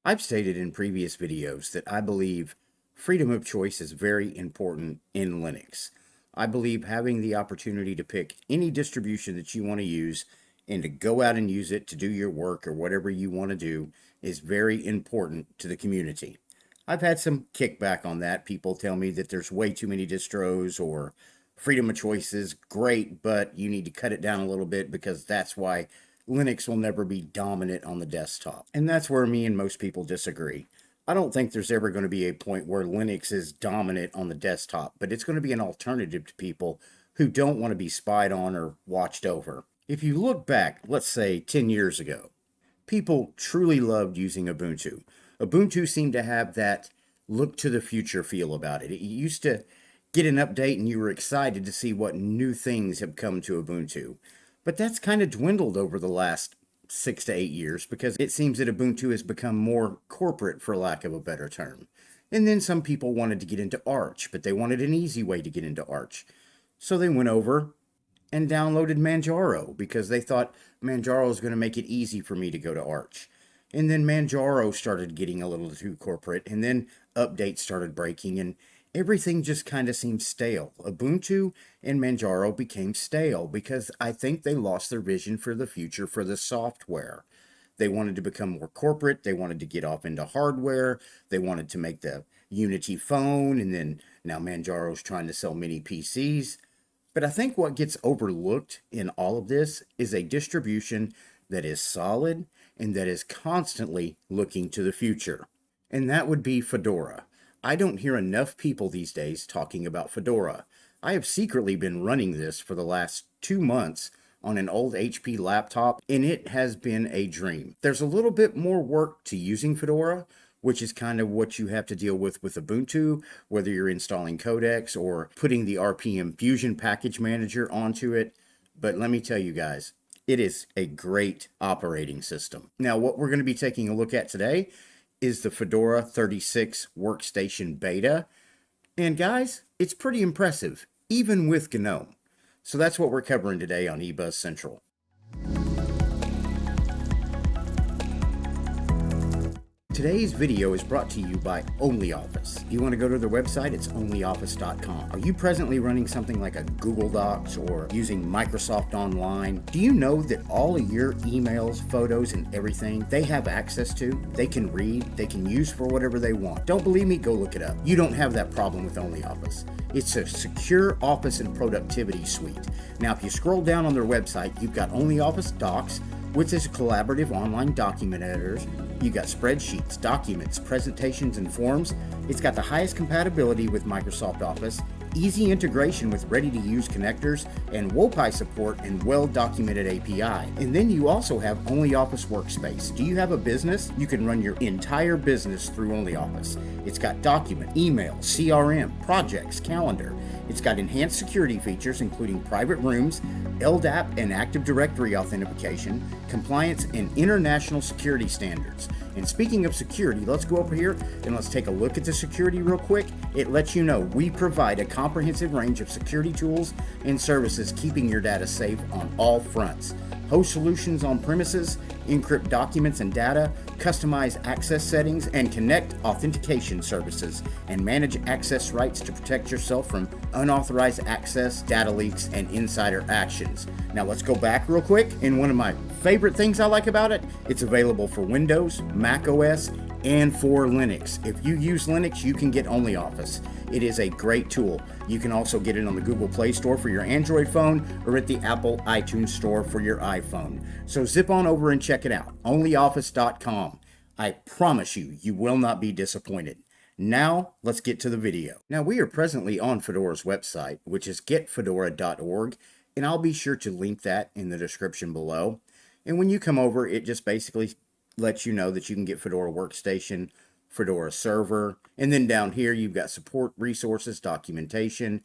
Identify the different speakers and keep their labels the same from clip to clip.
Speaker 1: I've stated in previous videos that I believe freedom of choice is very important in Linux. I believe having the opportunity to pick any distribution that you want to use and to go out and use it to do your work or whatever you want to do is very important to the community. I've had some kickback on that. People tell me that there's way too many distros, or freedom of choice is great, but you need to cut it down a little bit because that's why Linux will never be dominant on the desktop. And that's where me and most people disagree. I don't think there's ever going to be a point where Linux is dominant on the desktop, but it's going to be an alternative to people who don't want to be spied on or watched over. If you look back, let's say 10 years ago, people truly loved using Ubuntu. Ubuntu seemed to have that look to the future feel about it. It used to get an update and you were excited to see what new things have come to Ubuntu. But that's kind of dwindled over the last 6 to 8 years because it seems that Ubuntu has become more corporate, for lack of a better term. And then some people wanted to get into Arch, but they wanted an easy way to get into Arch. So they went over and downloaded Manjaro because they thought Manjaro is going to make it easy for me to go to Arch. And then Manjaro started getting a little too corporate, and then updates started breaking, and everything just kind of seemed stale. Ubuntu and Manjaro became stale because I think they lost their vision for the future for the software. They wanted to become more corporate. They wanted to get off into hardware. They wanted to make the Unity phone, and then now Manjaro's trying to sell mini PCs. But I think what gets overlooked in all of this is a distribution that is solid and that is constantly looking to the future. And that would be Fedora. I don't hear enough people these days talking about Fedora. I have secretly been running this for the last 2 months on an old HP laptop, and it has been a dream. There's a little bit more work to using Fedora, which is kind of what you have to deal with Ubuntu, whether you're installing codecs or putting the RPM Fusion package manager onto it. But let me tell you guys, it is a great operating system. Now, what we're going to be taking a look at today is the Fedora 36 workstation beta. And guys, it's pretty impressive, even with Gnome. So that's what we're covering today on eBuzz Central. Today's video is brought to you by OnlyOffice. If you want to go to their website, it's onlyoffice.com. Are you presently running something like a Google Docs or using Microsoft Online? Do you know that all of your emails, photos, and everything they have access to, they can read, they can use for whatever they want? Don't believe me? Go look it up. You don't have that problem with OnlyOffice. It's a secure office and productivity suite. Now, if you scroll down on their website, you've got OnlyOffice Docs, which is collaborative online document editors. You got spreadsheets, documents, presentations, and forms. It's got the highest compatibility with Microsoft Office, easy integration with ready-to-use connectors, and WOPI support and well-documented API. And then you also have OnlyOffice Workspace. Do you have a business? You can run your entire business through OnlyOffice. It's got document, email, CRM, projects, calendar. It's got enhanced security features, including private rooms, LDAP and Active Directory authentication, compliance, and international security standards. And speaking of security, let's go over here and let's take a look at the security real quick. It lets you know we provide a comprehensive range of security tools and services, keeping your data safe on all fronts. Host solutions on premises, encrypt documents and data, customize access settings, and connect authentication services, and manage access rights to protect yourself from unauthorized access, data leaks, and insider actions. Now let's go back real quick. And one of my favorite things I like about it, it's available for Windows, Mac OS, and for Linux. If you use Linux, you can get OnlyOffice. It is a great tool. You can also get it on the Google Play Store for your Android phone or at the Apple iTunes Store for your iPhone. So zip on over and check it out, onlyoffice.com. I promise you, you will not be disappointed. Now, let's get to the video. Now, we are presently on Fedora's website, which is getfedora.org, and I'll be sure to link that in the description below. And when you come over, it just basically lets you know that you can get Fedora Workstation, Fedora Server, and then down here you've got support, resources, documentation,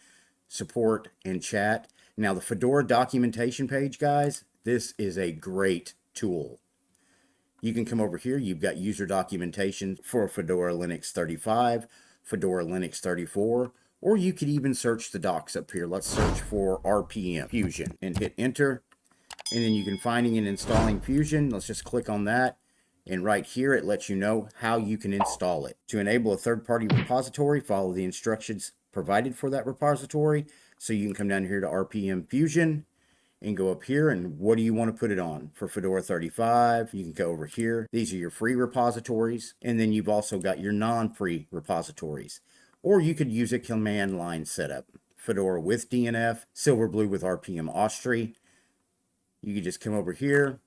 Speaker 1: support, and chat. Now the Fedora documentation page, guys, this is a great tool. You can come over here, you've got user documentation for Fedora Linux 35, Fedora Linux 34, or you could even search the docs up here. Let's search for RPM Fusion and hit enter. And then you can finding and installing Fusion. Let's just click on that. And right here, it lets you know how you can install it. To enable a third-party repository, follow the instructions provided for that repository. So you can come down here to RPM Fusion and go up here, and what do you want to put it on? For Fedora 35, you can go over here. These are your free repositories, and then you've also got your non-free repositories. Or you could use a command line setup. Fedora with DNF, Silverblue with RPM Austri. You can just come over here,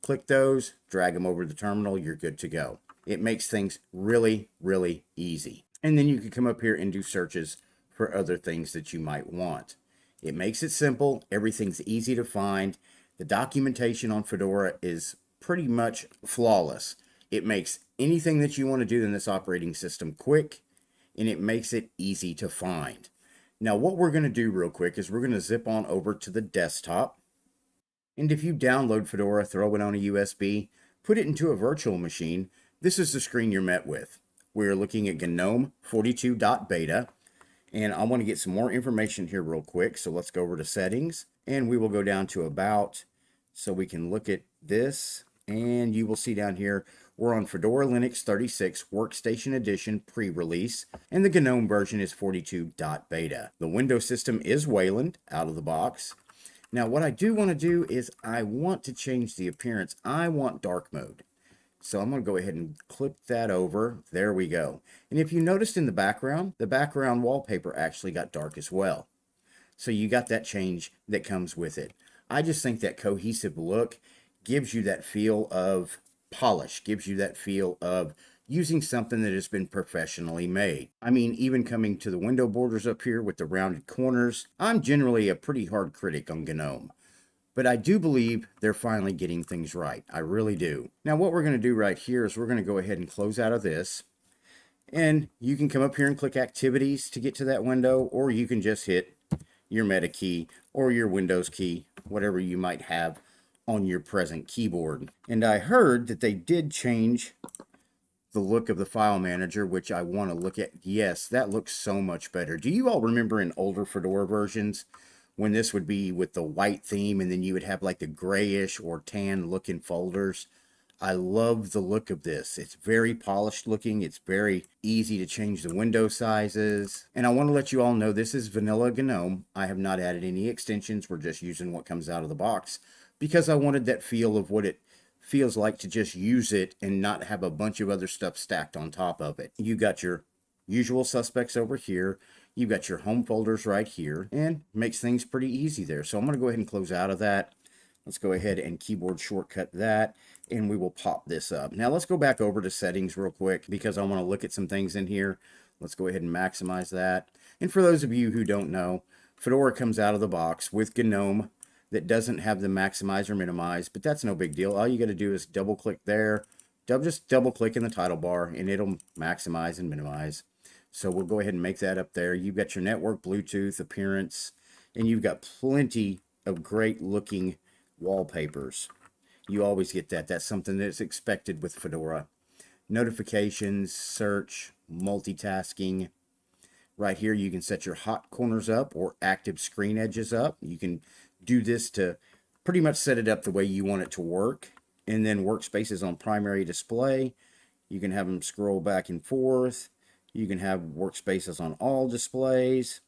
Speaker 1: click those, drag them over to the terminal, you're good to go. It makes things really, really easy. And then you can come up here and do searches for other things that you might want. It makes it simple. Everything's easy to find. The documentation on Fedora is pretty much flawless. It makes anything that you want to do in this operating system quick, and it makes it easy to find. Now, what we're going to do real quick is we're going to zip on over to the desktop. And if you download Fedora, throw it on a USB, put it into a virtual machine, this is the screen you're met with. We're looking at Gnome 42.beta. And I want to get some more information here real quick. So let's go over to settings, and we will go down to about, so we can look at this. And you will see down here, we're on Fedora Linux 36 Workstation Edition pre-release, and the Gnome version is 42.beta. The Windows system is Wayland out of the box. Now what I do want to do is I want to change the appearance. I want dark mode. So I'm going to go ahead and clip that over. There we go. And if you noticed in the background wallpaper actually got dark as well. So you got that change that comes with it. I just think that cohesive look gives you that feel of polish, gives you that feel of using something that has been professionally made. I mean, even coming to the window borders up here with the rounded corners, I'm generally a pretty hard critic on Gnome. But I do believe they're finally getting things right. I really do. Now what we're going to do right here is we're going to go ahead and close out of this. And you can come up here and click activities to get to that window, or you can just hit your meta key or your Windows key, whatever you might have on your present keyboard. And I heard that they did change the look of the file manager, which I want to look at. Yes, that looks so much better. Do you all remember in older Fedora versions when this would be with the white theme and then you would have like the grayish or tan looking folders? I love the look of this. It's very polished looking. It's very easy to change the window sizes. And I want to let you all know this is vanilla Gnome. I have not added any extensions. We're just using what comes out of the box because I wanted that feel of what it feels like to just use it and not have a bunch of other stuff stacked on top of it. You got your usual suspects over here. You've got your home folders right here, and makes things pretty easy there. So I'm going to go ahead and close out of that. Let's go ahead and keyboard shortcut that, and we will pop this up. Now let's go back over to settings real quick because I want to look at some things in here. Let's go ahead and maximize that. And for those of you who don't know, Fedora comes out of the box with Gnome that doesn't have the maximize or minimize, but that's no big deal. All you got to do is double click there, just double click in the title bar, and it'll maximize and minimize. So we'll go ahead and make that up there. You've got your network, Bluetooth, appearance, and you've got plenty of great looking wallpapers. You always get that. That's something that's expected with Fedora. Notifications, search, multitasking. Right here you can set your hot corners up or active screen edges up. You can do this to pretty much set it up the way you want it to work. And then workspaces on primary display. You can have them scroll back and forth. You can have workspaces on all displays,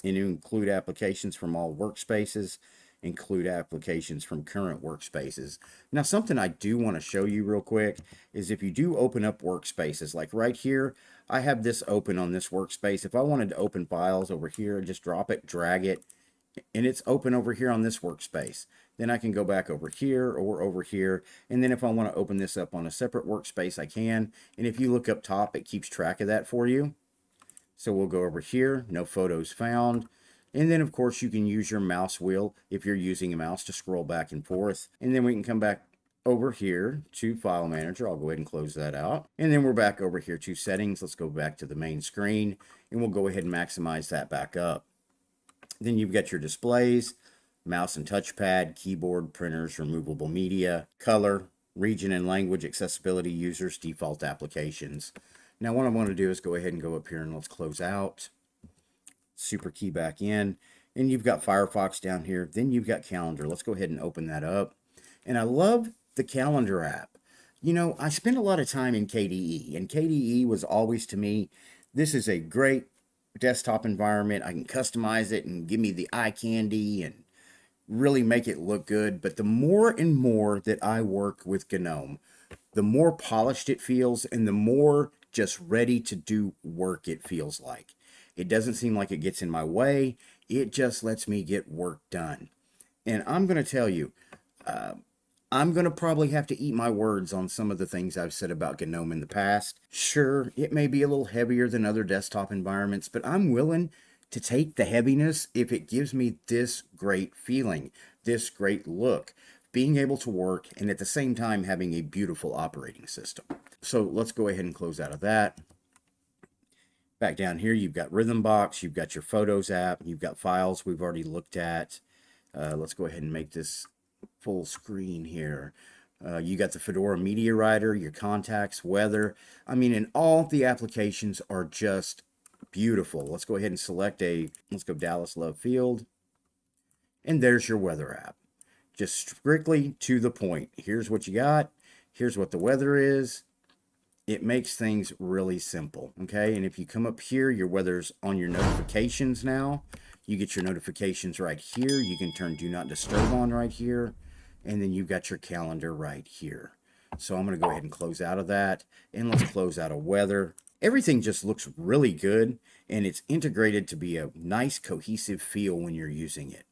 Speaker 1: and you include applications from all workspaces, include applications from current workspaces. Now, something I do want to show you real quick is if you do open up workspaces, like right here, I have this open on this workspace. If I wanted to open files over here, just drop it, drag it, and it's open over here on this workspace. Then I can go back over here or over here. And then if I want to open this up on a separate workspace, I can. And if you look up top, it keeps track of that for you. So we'll go over here, no photos found. And then of course you can use your mouse wheel if you're using a mouse to scroll back and forth. And then we can come back over here to File Manager. I'll go ahead and close that out. And then we're back over here to Settings. Let's go back to the main screen and we'll go ahead and maximize that back up. Then you've got your displays, mouse and touchpad, keyboard, printers, removable media, color, region and language, accessibility, users, default applications. Now what I want to do is go ahead and go up here and let's close out. Super key back in. And you've got Firefox down here. Then you've got calendar. Let's go ahead and open that up. And I love the calendar app. You know, I spent a lot of time in KDE, and KDE was always to me, this is a great desktop environment. I can customize it and give me the eye candy and really make it look good. But the more and more that I work with Gnome, the more polished it feels and the more just ready to do work it feels like. It doesn't seem like it gets in my way. It just lets me get work done. And I'm going to tell you, I'm going to probably have to eat my words on some of the things I've said about Gnome in the past. Sure, it may be a little heavier than other desktop environments, but I'm willing to take the heaviness if it gives me this great feeling, this great look, being able to work and at the same time having a beautiful operating system. So let's go ahead and close out of that. Back down here, you've got Rhythmbox, you've got your Photos app, you've got files we've already looked at. Let's go ahead and make this full screen here. You got the Fedora Media Writer, your contacts, weather. I mean, and all the applications are just beautiful. Let's go ahead and select let's go Dallas Love Field. And there's your weather app. Just strictly to the point. Here's what you got. Here's what the weather is. It makes things really simple, okay? And if you come up here, your weather's on your notifications now. You get your notifications right here. You can turn Do Not Disturb on right here. And then you've got your calendar right here. So I'm going to go ahead and close out of that. And let's close out of weather. Everything just looks really good. And it's integrated to be a nice, cohesive feel when you're using it.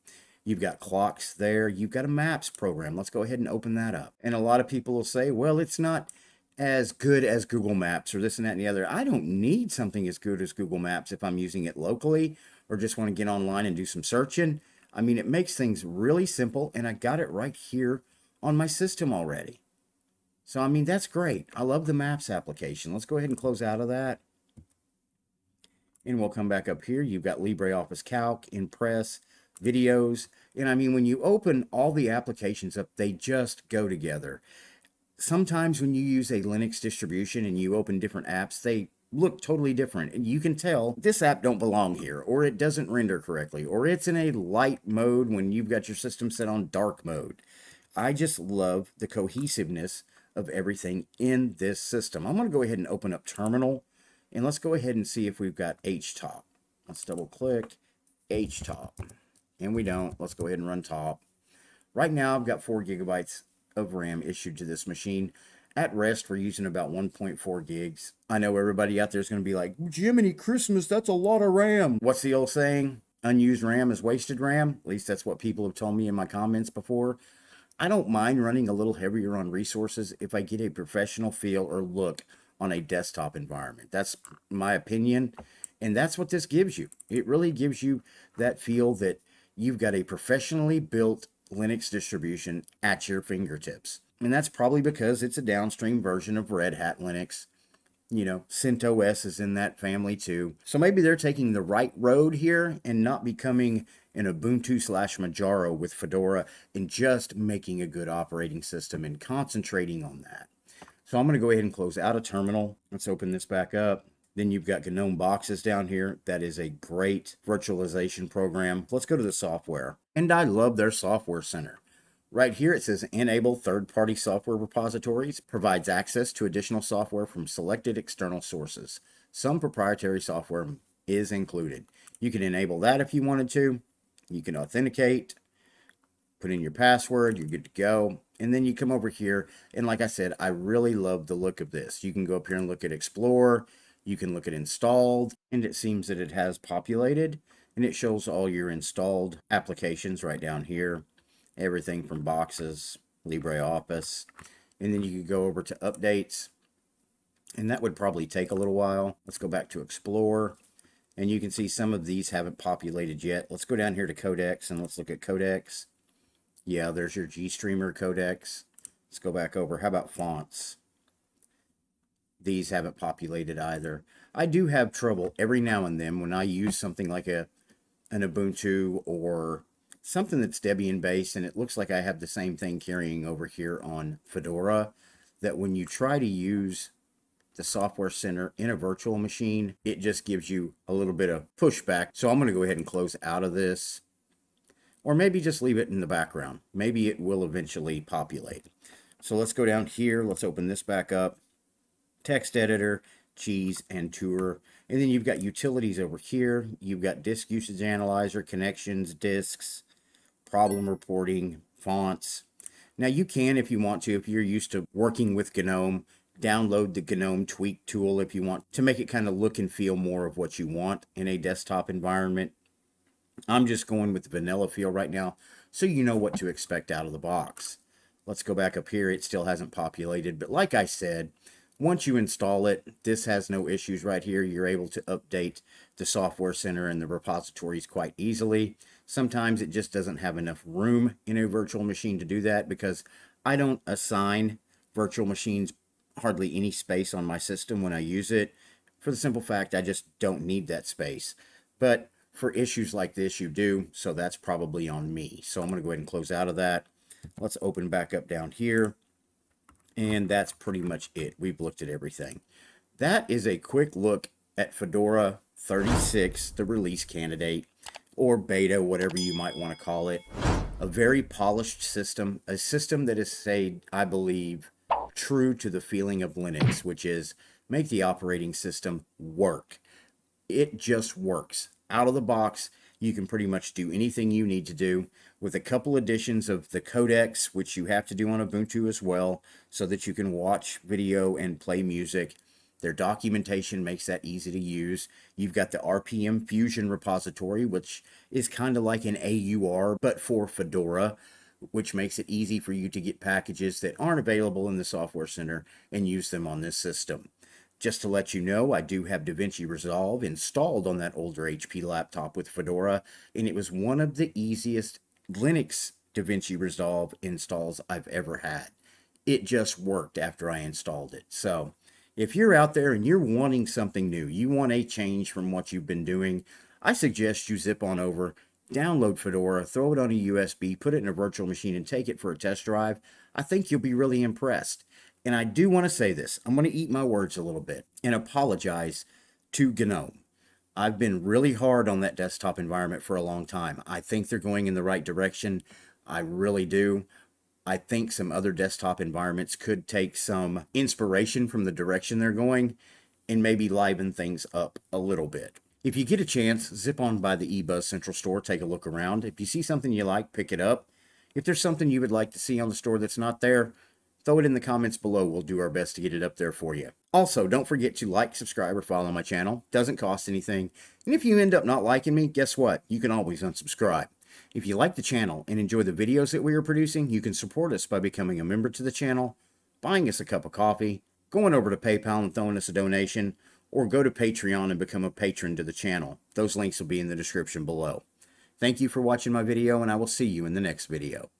Speaker 1: You've got clocks there. You've got a maps program. Let's go ahead and open that up. And a lot of people will say, well, it's not as good as Google Maps or this and that and the other. I don't need something as good as Google Maps if I'm using it locally or just want to get online and do some searching. I mean, it makes things really simple, and I got it right here on my system already. So, I mean, that's great. I love the Maps application. Let's go ahead and close out of that. And we'll come back up here. You've got LibreOffice Calc, Impress, videos. And I mean, when you open all the applications up, they just go together. Sometimes when you use a Linux distribution and you open different apps, they look totally different. And you can tell this app don't belong here, or it doesn't render correctly, or it's in a light mode when you've got your system set on dark mode. I just love the cohesiveness of everything in this system. I'm going to go ahead and open up Terminal, and let's go ahead and see if we've got HTOP. Let's double click HTOP. And we don't. Let's go ahead and run top. Right now, I've got 4 gigabytes of RAM issued to this machine. At rest, we're using about 1.4 gigs. I know everybody out there is going to be like, Jiminy Christmas, that's a lot of RAM. What's the old saying? Unused RAM is wasted RAM. At least that's what people have told me in my comments before. I don't mind running a little heavier on resources if I get a professional feel or look on a desktop environment. That's my opinion. And that's what this gives you. It really gives you that feel that you've got a professionally built Linux distribution at your fingertips. And that's probably because it's a downstream version of Red Hat Linux. You know, CentOS is in that family too. So maybe they're taking the right road here and not becoming an Ubuntu/Manjaro with Fedora and just making a good operating system and concentrating on that. So I'm going to go ahead and close out of Terminal. Let's open this back up. Then you've got Gnome Boxes down here. That is a great virtualization program. Let's go to the software. And I love their software center. Right here it says enable third-party software repositories, provides access to additional software from selected external sources. Some proprietary software is included. You can enable that if you wanted to. You can authenticate, put in your password, you're good to go. And then you come over here, and like I said, I really love the look of this. You can go up here and look at Explore. You can look at installed, and it seems that it has populated, and it shows all your installed applications right down here. Everything from Boxes, LibreOffice, and then you could go over to updates, and that would probably take a little while. Let's go back to Explore, and you can see some of these haven't populated yet. Let's go down here to codecs, and let's look at codecs. Yeah, there's your GStreamer codecs. Let's go back over. How about fonts? These haven't populated either. I do have trouble every now and then when I use something like an Ubuntu or something that's Debian based, and it looks like I have the same thing carrying over here on Fedora, that when you try to use the software center in a virtual machine, it just gives you a little bit of pushback. So I'm going to go ahead and close out of this, or maybe just leave it in the background. Maybe it will eventually populate. So let's go down here. Let's open this back up. Text editor, cheese, and tour. And then you've got utilities over here. You've got disk usage analyzer, connections, disks, problem reporting, fonts. Now you can, if you want to, if you're used to working with Gnome, download the Gnome tweak tool if you want to make it kind of look and feel more of what you want in a desktop environment. I'm just going with the vanilla feel right now, so you know what to expect out of the box. Let's go back up here. It still hasn't populated, but like I said, once you install it, this has no issues right here. You're able to update the software center and the repositories quite easily. Sometimes it just doesn't have enough room in a virtual machine to do that, because I don't assign virtual machines hardly any space on my system when I use it, for the simple fact I just don't need that space. But for issues like this, you do, so that's probably on me. So I'm going to go ahead and close out of that. Let's open back up down here. And that's pretty much it. We've looked at everything. That is a quick look at Fedora 36, the release candidate, or beta, whatever you might want to call it. A very polished system, a system that is, say, I believe, true to the feeling of Linux, which is make the operating system work. It just works. Out of the box, you can pretty much do anything you need to do, with a couple additions of the codecs, which you have to do on Ubuntu as well, so that you can watch video and play music. Their documentation makes that easy to use. You've got the RPM Fusion repository, which is kind of like an AUR, but for Fedora, which makes it easy for you to get packages that aren't available in the Software Center and use them on this system. Just to let you know, I do have DaVinci Resolve installed on that older HP laptop with Fedora, and it was one of the easiest Linux DaVinci Resolve installs I've ever had. It just worked after I installed it. So if you're out there and you're wanting something new, you want a change from what you've been doing, I suggest you zip on over, download Fedora, throw it on a USB, put it in a virtual machine, and take it for a test drive. I think you'll be really impressed. And I do want to say this. I'm going to eat my words a little bit and apologize to Gnome. I've been really hard on that desktop environment for a long time. I think they're going in the right direction. I really do. I think some other desktop environments could take some inspiration from the direction they're going and maybe liven things up a little bit. If you get a chance, zip on by the eBuzz Central Store, take a look around. If you see something you like, pick it up. If there's something you would like to see on the store that's not there, throw it in the comments below. We'll do our best to get it up there for you. Also, don't forget to like, subscribe, or follow my channel. Doesn't cost anything. And if you end up not liking me, guess what? You can always unsubscribe. If you like the channel and enjoy the videos that we are producing, you can support us by becoming a member to the channel, buying us a cup of coffee, going over to PayPal and throwing us a donation, or go to Patreon and become a patron to the channel. Those links will be in the description below. Thank you for watching my video, and I will see you in the next video.